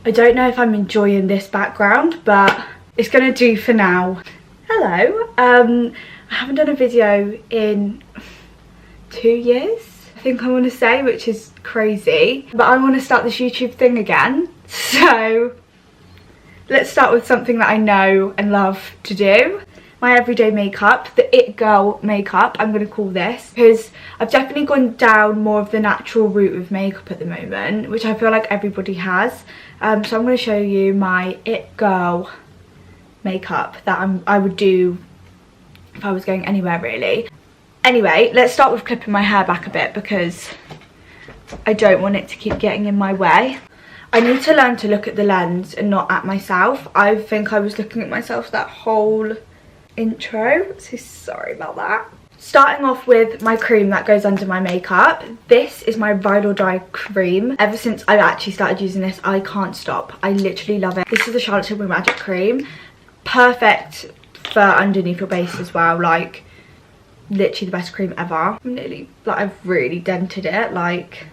I don't know if I'm enjoying this background, but it's gonna do for now. Hello. I haven't done a video in 2 years, I think I want to say, which is crazy. But I want to start this YouTube thing again. So let's start with something that I know and love to do. My everyday makeup, the it girl makeup, I'm going to call this, because I've definitely gone down more of the natural route with makeup at the moment, which I feel like everybody has. So I'm going to show you my it girl makeup that I would do if I was going anywhere really. Anyway, let's start with clipping my hair back a bit because I don't want it to keep getting in my way. I need to learn to look at the lens and not at myself. I think I was looking at myself that whole intro, so sorry about that. Starting off with my cream that goes under my makeup. This is my Ride or Die cream. Ever since I actually started using this, I can't stop. I literally love it. This is the Charlotte Tilbury Magic Cream. Perfect for underneath your base as well. Like, literally the best cream ever. I've really dented it. Like,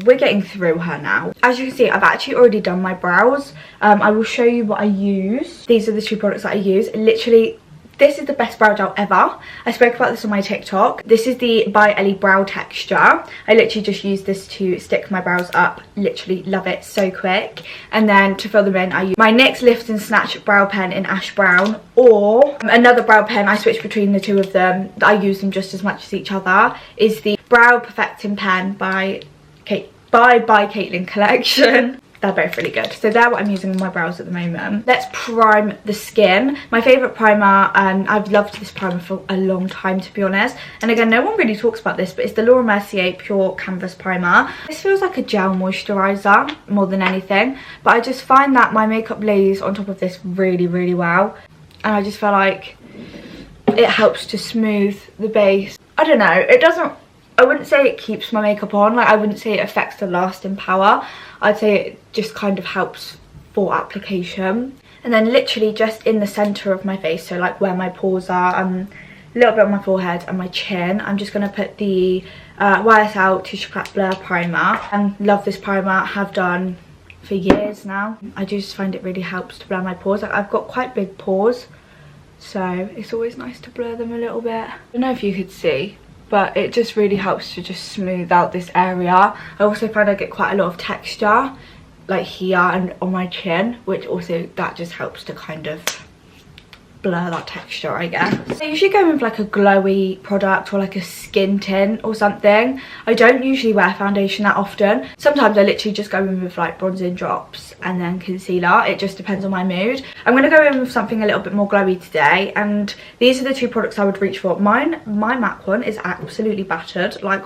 we're getting through her now. As you can see, I've actually already done my brows. I will show you what I use. These are the two products that I use. Literally, this is the best brow gel ever. I spoke about this on my TikTok. This is the By Ellie Brow Texture. I literally just use this to stick my brows up. Literally love it, so quick. And then to fill them in, I use my NYX Lift and Snatch brow pen in Ash Brown, or another brow pen. I switch between the two of them. I use them just as much as each other. Is the Brow Perfecting Pen by Caitlin Collection. They're both really good. So they're what I'm using on my brows at the moment. Let's prime the skin. My favourite primer, and I've loved this primer for a long time, to be honest. And again, no one really talks about this, but it's the Laura Mercier Pure Canvas Primer. This feels like a gel moisturiser more than anything. But I just find that my makeup lays on top of this really, really well. And I just feel like it helps to smooth the base. I don't know, it doesn't, I wouldn't say it keeps my makeup on. Like, I wouldn't say it affects the lasting power. I'd say it just kind of helps for application. And then literally just in the centre of my face, so like where my pores are, a little bit on my forehead and my chin, I'm just going to put the YSL Touche Éclat Blur Primer. And love this primer, have done for years now. I do just find it really helps to blur my pores. Like, I've got quite big pores, so it's always nice to blur them a little bit. I don't know if you could see, but it just really helps to just smooth out this area. I also find I get quite a lot of texture like here and on my chin, which also that just helps to kind of blur that texture, I guess. I usually go with like a glowy product or like a skin tint or something. I don't usually wear foundation that often. Sometimes I literally just go in with like bronzing drops and then concealer. It just depends on my mood. I'm going to go in with something a little bit more glowy today, and these are the two products I would reach for. My MAC one is absolutely battered. Like,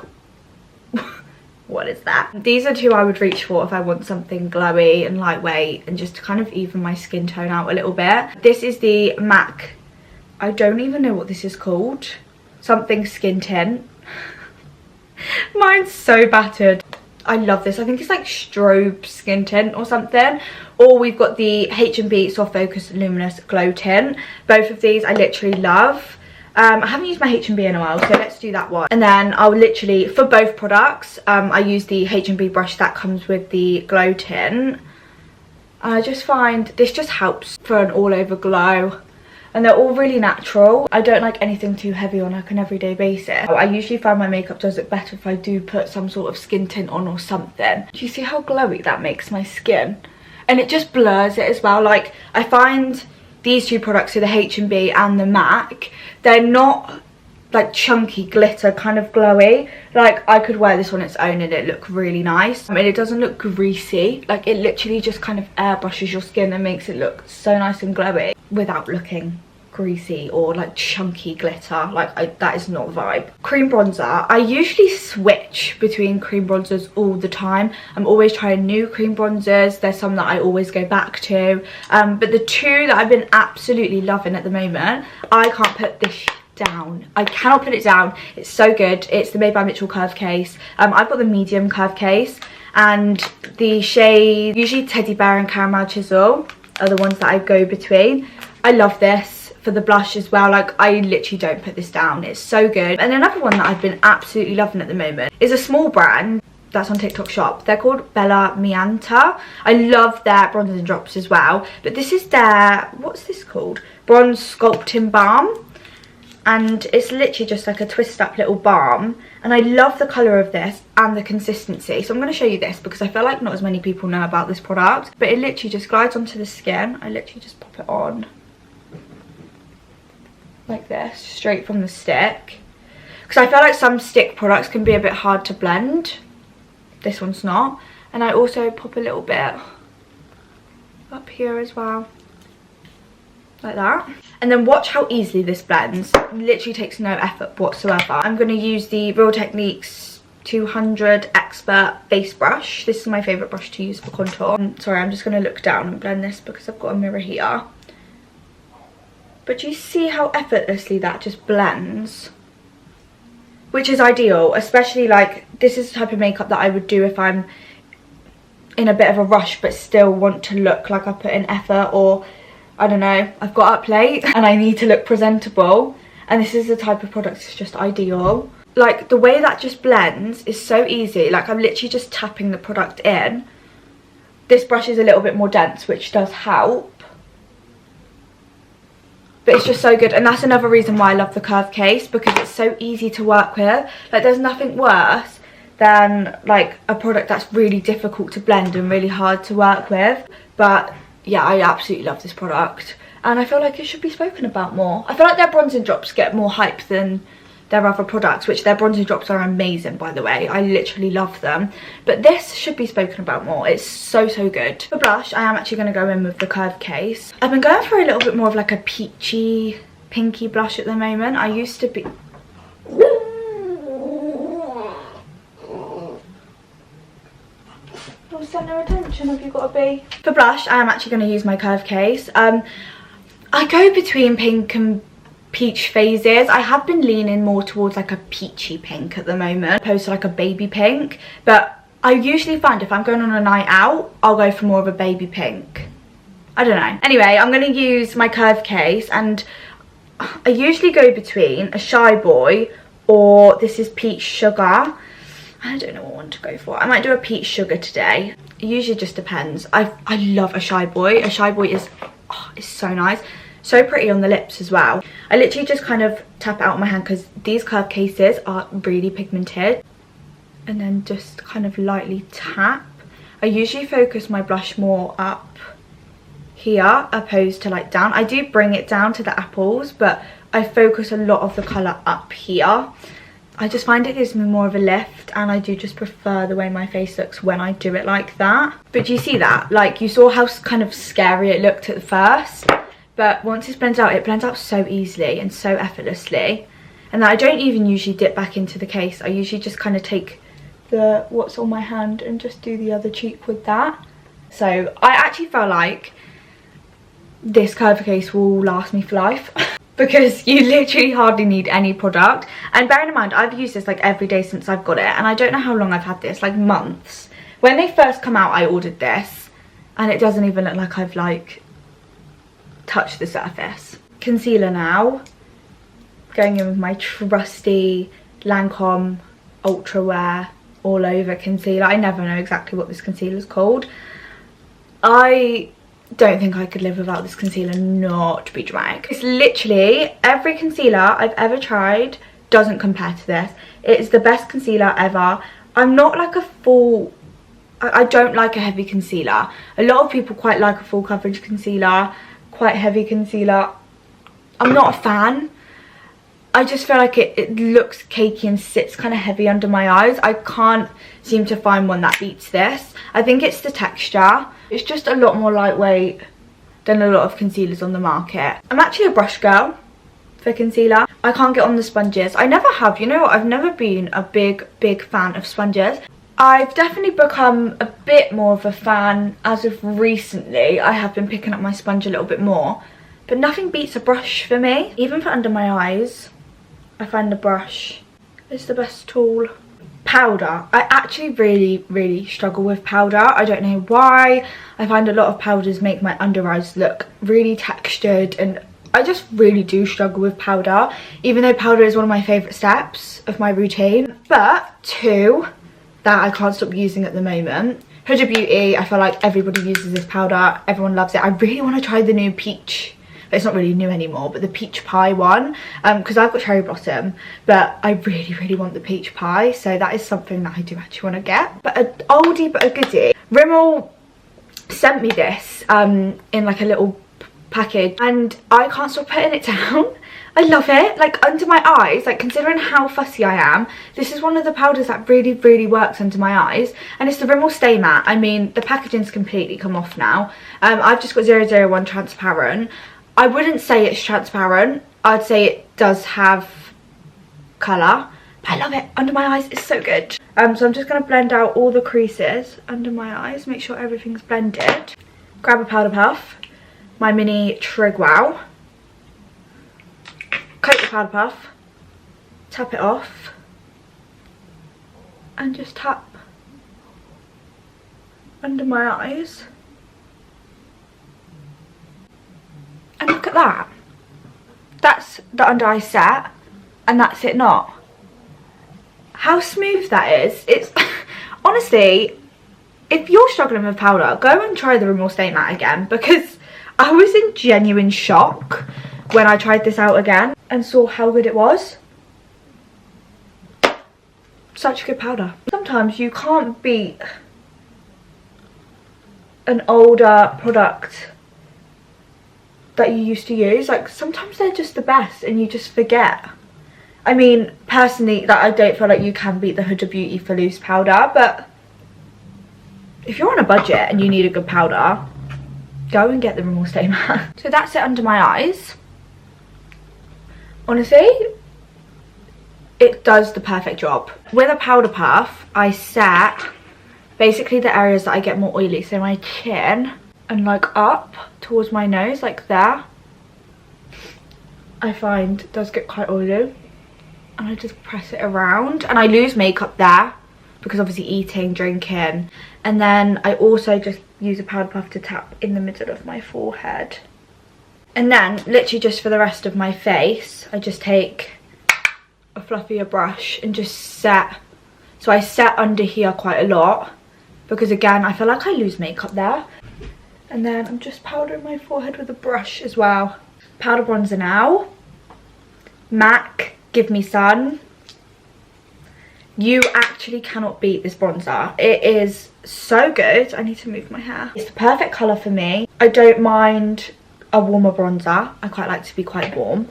what is that? These are two I would reach for if I want something glowy and lightweight and just to kind of even my skin tone out a little bit. This is the MAC, I don't even know what this is called, something skin tint. Mine's so battered. I love this. I think it's like strobe skin tint or something. Or we've got the H&B Soft Focus Luminous Glow Tint. Both of these I literally love. I haven't used my H&B in a while, so let's do that one. And then I'll literally, for both products, I use the H&B brush that comes with the glow tint. I just find this just helps for an all over glow. And they're all really natural. I don't like anything too heavy on like an everyday basis. I usually find my makeup does look better if I do put some sort of skin tint on or something. Do you see how glowy that makes my skin? And it just blurs it as well. Like, I find these two products, so the H&B and the MAC, they're not like chunky glitter kind of glowy. Like, I could wear this on its own and it look really nice. I mean, it doesn't look greasy. Like, it literally just kind of airbrushes your skin and makes it look so nice and glowy without looking greasy or like chunky glitter. Like, that is not the vibe. Cream bronzer, I usually switch between cream bronzers all the time. I'm always trying new cream bronzers. There's some that I always go back to, but the two that I've been absolutely loving at the moment, I can't put this down. I cannot put it down. It's so good. It's the Made by Mitchell curve case. I've got the medium curve case, and the shade, usually Teddy Bear and Caramel Chisel are the ones that I go between. I love this for the blush as well. Like, I literally don't put this down. It's so good. And another one that I've been absolutely loving at the moment is a small brand. that's on TikTok shop. They're called Bella Mianta. I love their bronzing drops as well. But this is their, what's this called? Bronze Sculpting Balm. And it's literally just like a twist up little balm. And I love the colour of this and the consistency. So I'm going to show you this because I feel like not as many people know about this product. But it literally just glides onto the skin. I literally just pop it on like this, straight from the stick. Because I feel like some stick products can be a bit hard to blend. This one's not. And I also pop a little bit up here as well, like that. And then watch how easily this blends. It literally takes no effort whatsoever. I'm going to use the Real Techniques 200 Expert Base Brush. This is my favourite brush to use for contour. Sorry, I'm just going to look down and blend this because I've got a mirror here. But you see how effortlessly that just blends? Which is ideal, especially like this is the type of makeup that I would do if I'm in a bit of a rush but still want to look like I put in effort, or I don't know, I've got up late and I need to look presentable, and this is the type of product that's just ideal. Like the way that just blends is so easy. Like I'm literally just tapping the product in. This brush is a little bit more dense, which does help. But it's just so good, and that's another reason why I love the curved case, because it's so easy to work with. Like there's nothing worse than like a product that's really difficult to blend and really hard to work with. But yeah, I absolutely love this product, and I feel like it should be spoken about more. I feel like their bronzing drops get more hype than their other products, which their bronzing drops are amazing, by the way. I literally love them, but this should be spoken about more. It's so good. For blush, I am actually going to go in with the curved case. I've been going for a little bit more of like a peachy pinky blush at the moment. I used to be centre attention, have you got to be? For blush, I am actually going to use my curved case. I go between pink and peach phases. I have been leaning more towards like a peachy pink at the moment, opposed to like a baby pink. But I usually find if I'm going on a night out, I'll go for more of a baby pink. I don't know. Anyway, I'm going to use my curved case, and I usually go between a Shy Boy or this is Peach Sugar. I don't know what one to go for. I might do a Peach Sugar today. It usually just depends. I love a Shy Boy. A Shy Boy is so nice. So pretty on the lips as well. I literally just kind of tap it out on my hand because these curved cases are really pigmented. And then just kind of lightly tap. I usually focus my blush more up here opposed to like down. I do bring it down to the apples, but I focus a lot of the colour up here. I just find it gives me more of a lift, and I do just prefer the way my face looks when I do it like that. But do you see that? Like you saw how kind of scary it looked at first. But once it blends out so easily and so effortlessly. And I don't even usually dip back into the case. I usually just kind of take the what's on my hand and just do the other cheek with that. So I actually feel like this curved case will last me for life. Because you literally hardly need any product. And bearing in mind, I've used this like every day since I've got it. And I don't know how long I've had this, like months. When they first come out, I ordered this. And it doesn't even look like I've like touch the surface. Concealer now. Going in with my trusty Lancome Ultra Wear All Over concealer. I never know exactly what this concealer is called. I don't think I could live without this concealer, not to be dramatic. It's literally every concealer I've ever tried doesn't compare to this. It is the best concealer ever. I'm not like a full... I don't like a heavy concealer. A lot of people quite like a full coverage concealer. Quite heavy concealer. I'm not a fan. I just feel like it looks cakey and sits kind of heavy under my eyes. I can't seem to find one that beats this. I think it's the texture. It's just a lot more lightweight than a lot of concealers on the market. I'm actually a brush girl for concealer. I can't get on the sponges. I never have. You know what? I've never been a big fan of sponges. I've definitely become a bit more of a fan as of recently. I have been picking up my sponge a little bit more. But nothing beats a brush for me. Even for under my eyes, I find the brush is the best tool. Powder. I actually really struggle with powder. I don't know why. I find a lot of powders make my under eyes look really textured, and I just really do struggle with powder, even though powder is one of my favourite steps of my routine. But to that I can't stop using at the moment. Huda Beauty, I feel like everybody uses this powder, everyone loves it. I really want to try the new peach, it's not really new anymore, but the peach pie one, because I've got cherry blossom, but I really want the peach pie, so that is something that I do actually want to get. But an oldie but a goodie, Rimmel sent me this in like a little package, and I can't stop putting it down. I love it, like under my eyes, like considering how fussy I am, this is one of the powders that really works under my eyes, and it's the Rimmel Stay Matte. I mean, the packaging's completely come off now. I've just got 001 transparent. I wouldn't say it's transparent, I'd say it does have colour, but I love it under my eyes, it's so good. So I'm just going to blend out all the creases under my eyes, make sure everything's blended. Grab a powder puff, my mini Trig Wow, coat the powder puff, tap it off, and just tap under my eyes. And look at that. That's the under eye set, and that's it not. How smooth that is. It's honestly, if you're struggling with powder, go and try the Rimmel Stay Matte again, because I was in genuine shock when I tried this out again and saw how good it was. Such a good powder. Sometimes you can't beat an older product that you used to use. Like sometimes they're just the best and you just forget. I mean, personally, that I don't feel like you can beat the Huda Beauty for loose powder, but if you're on a budget and you need a good powder, go and get the Rimmel Stay Matte. So that's it under my eyes. Honestly, it does the perfect job. With a powder puff, I set basically the areas that I get more oily, so my chin and like up towards my nose, like there, I find does get quite oily, and I just press it around, and I lose makeup there because obviously eating, drinking. And then I also just use a powder puff to tap in the middle of my forehead, and then literally just for the rest of my face I just take a fluffier brush and just set. So I set under here quite a lot because again I feel like I lose makeup there. And then I'm just powdering my forehead with a brush as well. Powder bronzer now. MAC Give Me Sun. You actually cannot beat this bronzer. It is so good. I need to move my hair. It's the perfect colour for me. I don't mind a warmer bronzer. I quite like to be quite warm.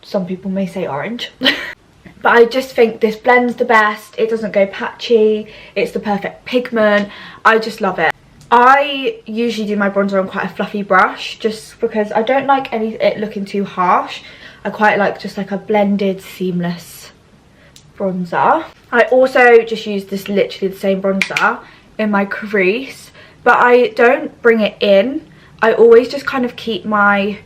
Some people may say orange. But I just think this blends the best. It doesn't go patchy. It's the perfect pigment. I just love it. I usually do my bronzer on quite a fluffy brush just because I don't like it looking too harsh. I quite like just like a blended, seamless bronzer. I also just use this literally the same bronzer in my crease, but I don't bring it in. I always just kind of keep my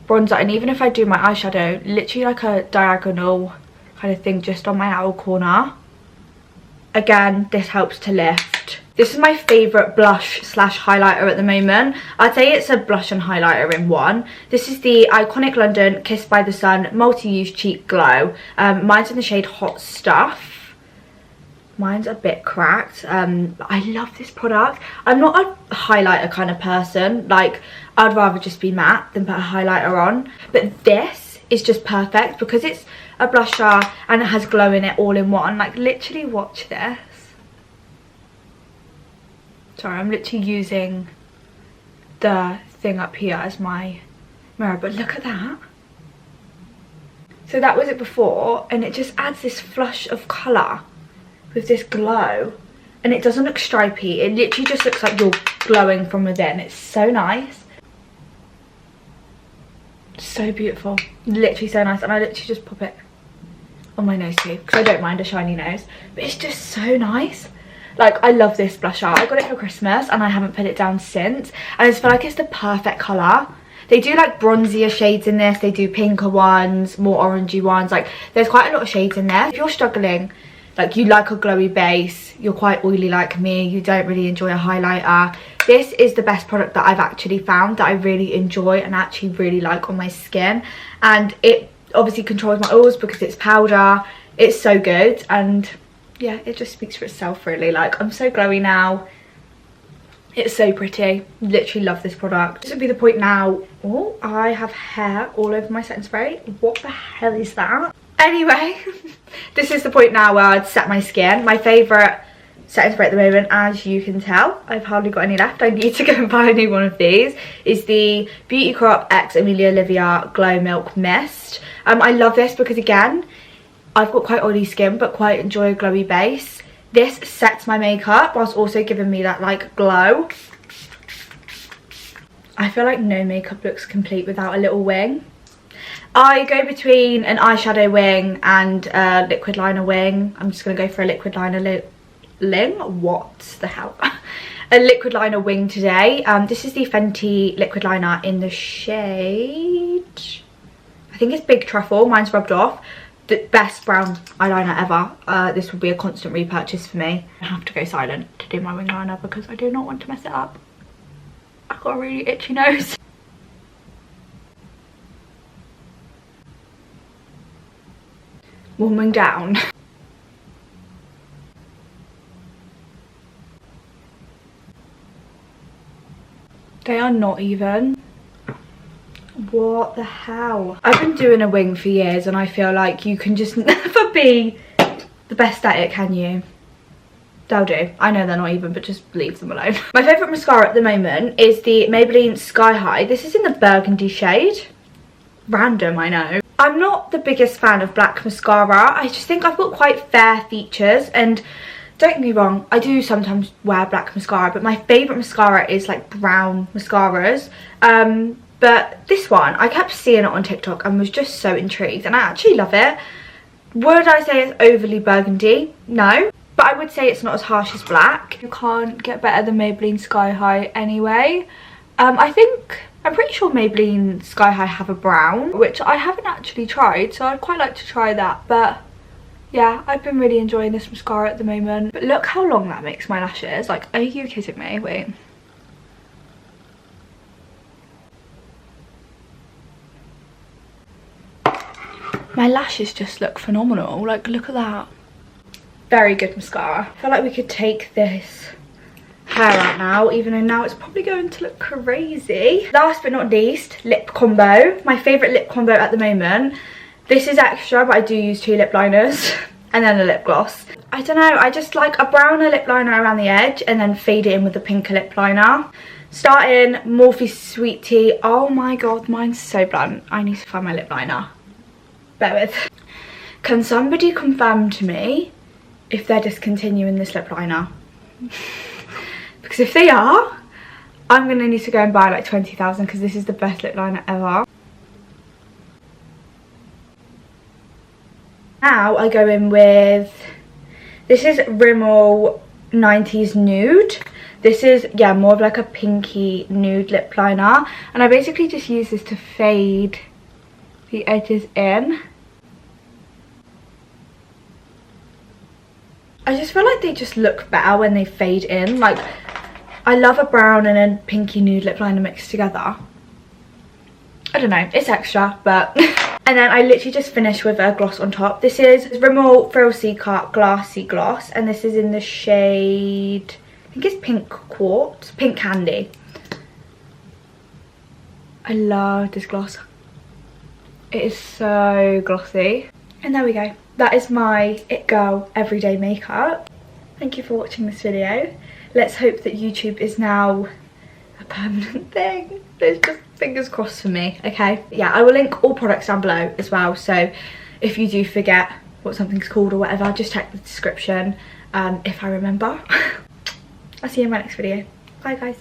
bronzer, and even if I do my eyeshadow, literally like a diagonal kind of thing just on my outer corner. Again, this helps to lift. This is my favourite blush slash highlighter at the moment. I'd say it's a blush and highlighter in one. This is the Iconic London Kissed by the Sun Multi-Use Cheek Glow. Mine's in the shade Hot Stuff. Mine's a bit cracked. I love this product. I'm not a highlighter kind of person. Like, I'd rather just be matte than put a highlighter on. But this is just perfect because it's a blusher and it has glow in it all in one. Like, literally watch this. Sorry, I'm literally using the thing up here as my mirror, but look at that. So that was it before, and it just adds this flush of colour with this glow, and it doesn't look stripy. It literally just looks like you're glowing from within. It's so nice. So beautiful. Literally so nice, and I literally just pop it on my nose too, because I don't mind a shiny nose, but it's just so nice. Like, I love this blusher. I got it for Christmas and I haven't put it down since. And I just feel like it's the perfect colour. They do like bronzier shades in this. They do pinker ones, more orangey ones. Like, there's quite a lot of shades in there. If you're struggling, like you like a glowy base, you're quite oily like me, you don't really enjoy a highlighter, this is the best product that I've actually found that I really enjoy and actually really like on my skin. And it obviously controls my oils because it's powder. It's so good, and yeah, it just speaks for itself really. Like, I'm so glowy now. It's so pretty. Literally love this product. This would be the point now. Oh, I have hair all over my setting spray. What the hell is that? Anyway, this is the point now where I'd set my skin. My favourite setting spray at the moment, as you can tell, I've hardly got any left. I need to go and buy a new one of these. Is the Beauty Crop X Amelia Olivia Glow Milk Mist. I love this because, again, I've got quite oily skin but quite enjoy a glowy base. This sets my makeup whilst also giving me that like glow. I feel like no makeup looks complete without a little wing. I go between an eyeshadow wing and a liquid liner wing. I'm just going to go for a liquid liner what the hell? A liquid liner wing today. This is the Fenty liquid liner in the shade, I think it's Big Truffle. Mine's rubbed off. The best brown eyeliner ever. This will be a constant repurchase for me. I have to go silent to do my wing liner because I do not want to mess it up. I've got a really itchy nose. Warming down. They are not even. What the hell? I've been doing a wing for years and I feel like you can just never be the best at it, can you? They'll do. I know they're not even, but just leave them alone. My favourite mascara at the moment is the Maybelline Sky High. This is in the burgundy shade. Random, I know. I'm not the biggest fan of black mascara. I just think I've got quite fair features, and don't get me wrong, I do sometimes wear black mascara, but my favourite mascara is like brown mascaras. But this one, I kept seeing it on TikTok and was just so intrigued, and I actually love it. Would I say it's overly burgundy? No. But I would say it's not as harsh as black. You can't get better than Maybelline Sky High anyway. I'm pretty sure Maybelline Sky High have a brown, which I haven't actually tried, so I'd quite like to try that. But yeah, I've been really enjoying this mascara at the moment. But look how long that makes my lashes. Like, are you kidding me? Wait. My lashes just look phenomenal. Like, look at that. Very good mascara. I feel like we could take this hair out now, even though now it's probably going to look crazy. Last but not least, lip combo. My favourite lip combo at the moment. This is extra, but I do use 2 lip liners and then a lip gloss. I don't know, I just like a browner lip liner around the edge and then fade it in with a pinker lip liner. Starting Morphe Sweet Tea. Oh my god, mine's so blunt. I need to find my lip liner. Bear with. Can somebody confirm to me if they're discontinuing this lip liner? Because if they are, I'm going to need to go and buy like 20,000 because this is the best lip liner ever. Now I go in with, this is Rimmel 90s Nude. This is, yeah, more of like a pinky nude lip liner. And I basically just use this to fade the edges in. I just feel like they just look better when they fade in. Like, I love a brown and a pinky nude lip liner mixed together. I don't know, it's extra, but... And then I literally just finished with a gloss on top. This is Rimmel Thrill Seeker Glassy Gloss, and this is in the shade, I think it's Pink Quartz, Pink Candy. I love this gloss. It is so glossy. And there we go. That is my It Girl everyday makeup. Thank you for watching this video. Let's hope that YouTube is now a permanent thing. There's just fingers crossed for me, okay? Yeah, I will link all products down below as well, so if you do forget what something's called or whatever, just check the description if I remember. I'll see you in my next video. Bye guys.